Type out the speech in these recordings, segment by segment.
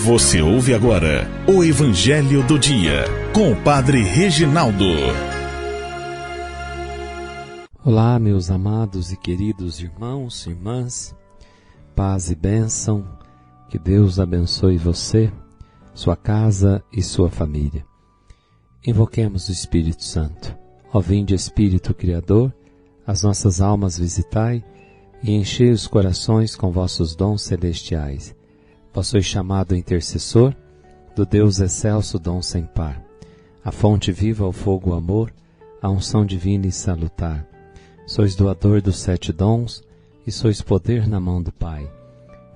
Você ouve agora o Evangelho do Dia, com o Padre Reginaldo. Olá, meus amados e queridos irmãos e irmãs, paz e bênção, que Deus abençoe você, sua casa e sua família. Invoquemos o Espírito Santo. Ó vinde, Espírito Criador, as nossas almas visitai e enchei os corações com vossos dons celestiais. Vós sois chamado intercessor do Deus excelso, dom sem par, a fonte viva, o fogo, o amor, a unção divina e salutar. Sois doador dos 7 dons e sois poder na mão do Pai.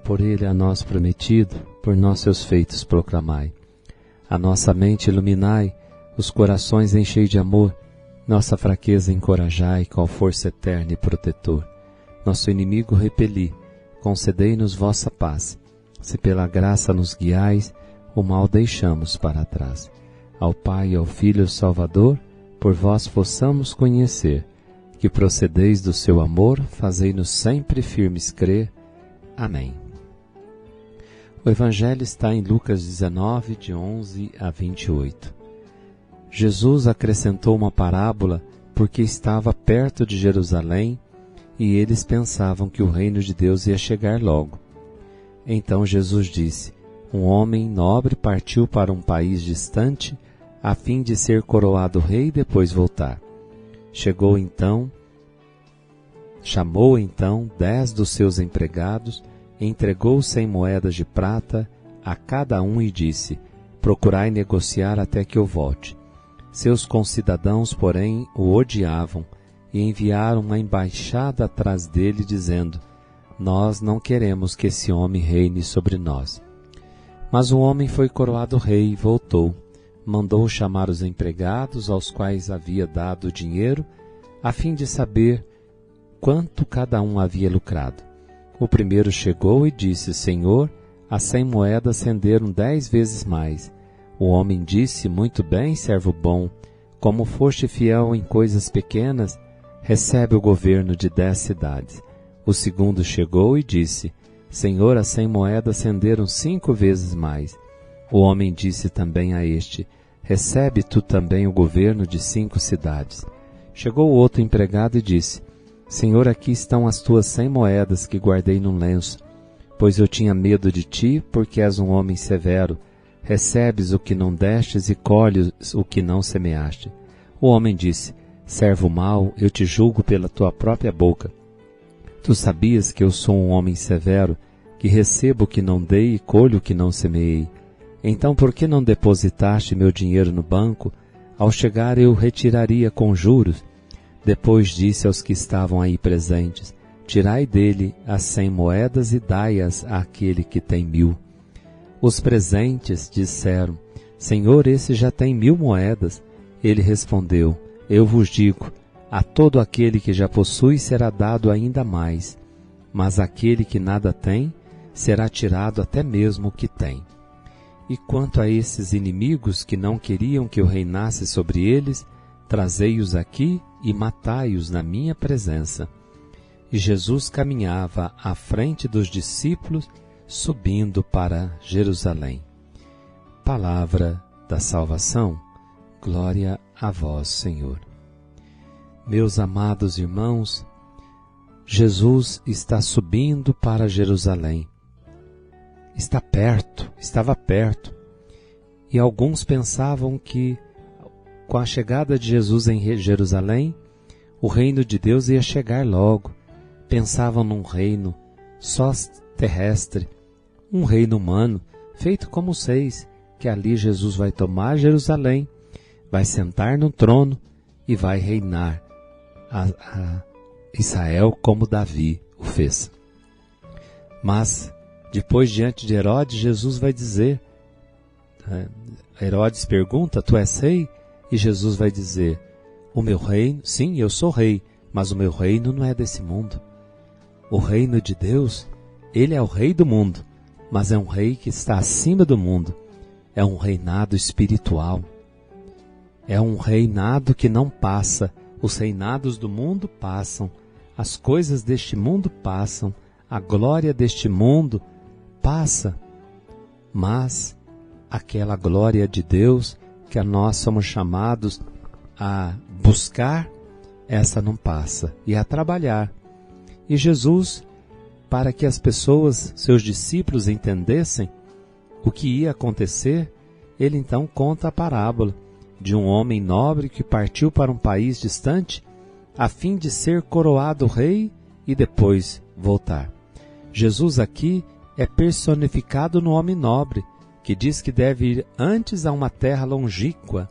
Por ele a nós prometido, por nós seus feitos proclamai. A nossa mente iluminai, os corações enchei de amor, nossa fraqueza encorajai, qual força eterna e protetor. Nosso inimigo repeli, concedei-nos vossa paz. Se pela graça nos guiais, o mal deixamos para trás. Ao Pai e ao Filho Salvador, por vós possamos conhecer, que procedeis do seu amor, fazei-nos sempre firmes crer. Amém. O Evangelho está em Lucas 19, de 11 a 28. Jesus acrescentou uma parábola porque estava perto de Jerusalém e eles pensavam que o reino de Deus ia chegar logo. Então Jesus disse: um homem nobre partiu para um país distante a fim de ser coroado rei e depois voltar. Chamou então 10 dos seus empregados, entregou 100 moedas de prata a cada um e disse: procurai negociar até que eu volte. Seus concidadãos, porém, o odiavam e enviaram uma embaixada atrás dele, dizendo: nós não queremos que esse homem reine sobre nós. Mas o homem foi coroado rei e voltou. Mandou chamar os empregados, aos quais havia dado o dinheiro, a fim de saber quanto cada um havia lucrado. O primeiro chegou e disse: Senhor, as 100 moedas renderam 10 vezes mais. O homem disse: muito bem, servo bom, como foste fiel em coisas pequenas, recebe o governo de 10 cidades. O segundo chegou e disse: Senhor, as 100 moedas renderam 5 vezes mais. O homem disse também a este: recebe tu também o governo de 5 cidades. Chegou o outro empregado e disse: Senhor, aqui estão as tuas 100 moedas que guardei num lenço, pois eu tinha medo de ti, porque és um homem severo. Recebes o que não destes e colhes o que não semeaste. O homem disse: servo mau, eu te julgo pela tua própria boca. Tu sabias que eu sou um homem severo, que recebo o que não dei e colho o que não semeei. Então por que não depositaste meu dinheiro no banco? Ao chegar eu retiraria com juros. Depois disse aos que estavam aí presentes: tirai dele as 100 moedas e dai-as àquele que tem 1000. Os presentes disseram: Senhor, esse já tem 1000 moedas. Ele respondeu: eu vos digo, a todo aquele que já possui será dado ainda mais, mas aquele que nada tem, será tirado até mesmo o que tem. E quanto a esses inimigos que não queriam que eu reinasse sobre eles, trazei-os aqui e matai-os na minha presença. E Jesus caminhava à frente dos discípulos, subindo para Jerusalém. Palavra da salvação. Glória a vós, Senhor. Meus amados irmãos, Jesus está subindo para Jerusalém. Estava perto. E alguns pensavam que, com a chegada de Jesus em Jerusalém, o reino de Deus ia chegar logo. Pensavam num reino só terrestre, um reino humano, feito como vocês, que ali Jesus vai tomar Jerusalém, vai sentar no trono e vai reinar a Israel como Davi o fez. Mas, depois, diante de Herodes, Jesus vai dizer, Herodes pergunta: tu és rei? E Jesus vai dizer: o meu reino, sim, eu sou rei, mas o meu reino não é desse mundo. O reino de Deus, ele é o rei do mundo, mas é um rei que está acima do mundo. É um reinado espiritual. É um reinado que não passa. Os reinados do mundo passam, as coisas deste mundo passam, a glória deste mundo passa. mas aquela glória de Deus que nós somos chamados a buscar, essa não passa, e a trabalhar. E Jesus, para que as pessoas, seus discípulos, entendessem o que ia acontecer, ele então conta a parábola de um homem nobre que partiu para um país distante a fim de ser coroado rei e depois voltar. Jesus aqui é personificado no homem nobre, que diz que deve ir antes a uma terra longínqua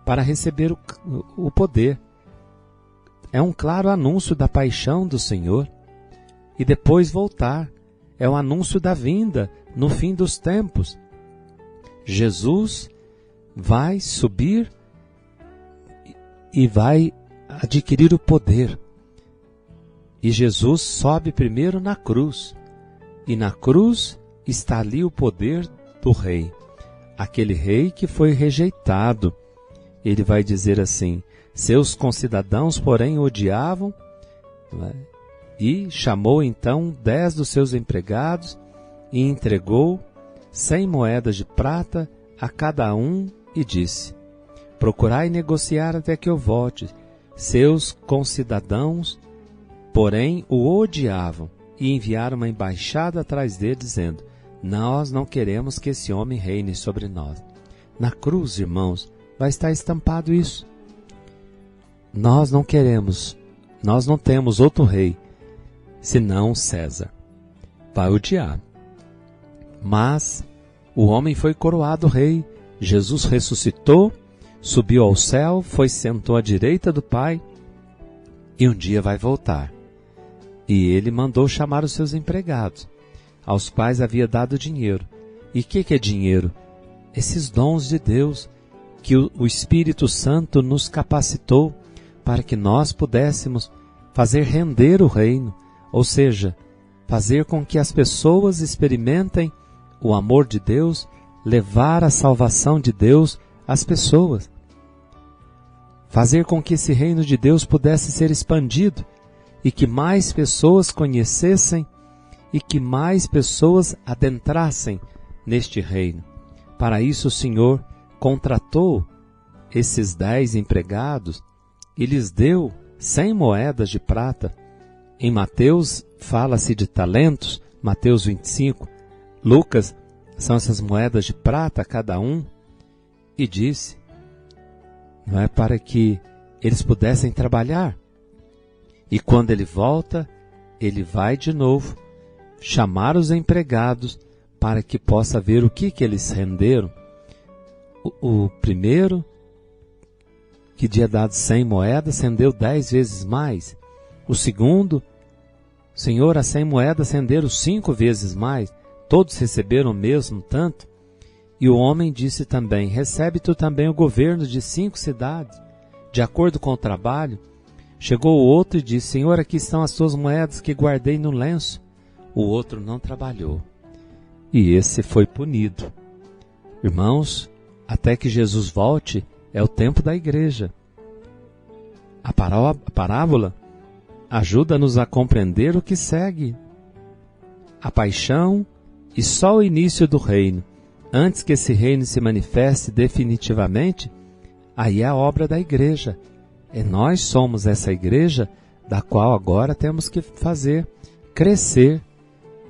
para receber o poder. É um claro anúncio da paixão do Senhor. E depois voltar. É o anúncio da vinda no fim dos tempos. Jesus vai subir e vai adquirir o poder. E Jesus sobe primeiro na cruz. E na cruz está ali o poder do rei. Aquele rei que foi rejeitado. Ele vai dizer assim: seus concidadãos, porém, o odiavam, e chamou então 10 dos seus empregados e entregou 100 moedas de prata a cada um e disse: procurai negociar até que eu volte. Seus concidadãos, porém, o odiavam e enviaram uma embaixada atrás dele, dizendo: nós não queremos que esse homem reine sobre nós. Na cruz, irmãos, vai estar estampado isso. Nós não queremos, nós não temos outro rei, senão César. Vai odiar. Mas o homem foi coroado rei, Jesus ressuscitou, subiu ao céu, foi sentou à direita do Pai, e um dia vai voltar. E ele mandou chamar os seus empregados, aos quais havia dado dinheiro. E o que é dinheiro? Esses dons de Deus, que o Espírito Santo nos capacitou para que nós pudéssemos fazer render o reino, ou seja, fazer com que as pessoas experimentem o amor de Deus, levar a salvação de Deus às pessoas. Fazer com que esse reino de Deus pudesse ser expandido e que mais pessoas conhecessem e que mais pessoas adentrassem neste reino. Para isso o Senhor contratou esses 10 empregados e lhes deu 100 moedas de prata. Em Mateus fala-se de talentos, Mateus 25. Lucas são essas moedas de prata cada um. E disse, não é, para que eles pudessem trabalhar. E quando ele volta, ele vai de novo chamar os empregados para que possa ver o que eles renderam. O primeiro, que tinha dado 100 moedas, rendeu 10 vezes mais. O segundo, Senhor, as 100 moedas renderam 5 vezes mais. Todos receberam o mesmo tanto. E o homem disse também, recebe tu também o governo de 5 cidades, de acordo com o trabalho. Chegou o outro e disse, Senhor, aqui estão as tuas moedas que guardei no lenço. O outro não trabalhou. E esse foi punido. Irmãos, até que Jesus volte, é o tempo da igreja. A parábola ajuda-nos a compreender o que segue. A paixão e só o início do reino. Antes que esse reino se manifeste definitivamente, aí é a obra da igreja. E nós somos essa igreja da qual agora temos que fazer crescer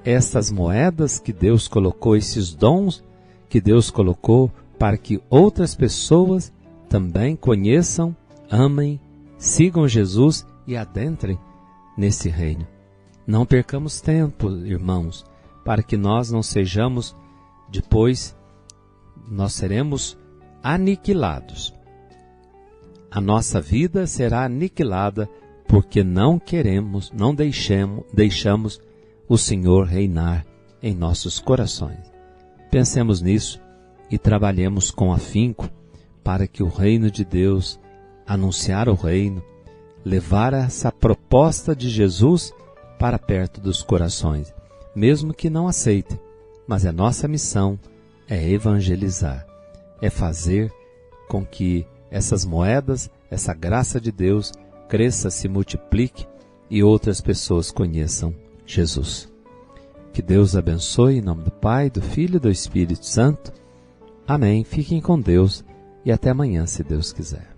essas moedas que Deus colocou, esses dons que Deus colocou, para que outras pessoas também conheçam, amem, sigam Jesus e adentrem nesse reino. Não percamos tempo, irmãos, para que nós não sejamos, depois, nós seremos aniquilados. A nossa vida será aniquilada porque não queremos, não deixamos o Senhor reinar em nossos corações. Pensemos nisso e trabalhemos com afinco para que o reino de Deus, anunciar o reino, levar essa proposta de Jesus para perto dos corações, mesmo que não aceitem, mas a nossa missão é evangelizar, é fazer com que essas moedas, essa graça de Deus cresça, se multiplique e outras pessoas conheçam Jesus. Que Deus abençoe em nome do Pai, do Filho e do Espírito Santo. Amém. Fiquem com Deus e até amanhã, se Deus quiser.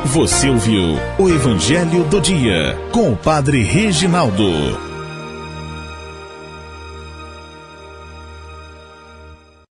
Você ouviu o Evangelho do Dia com o Padre Reginaldo.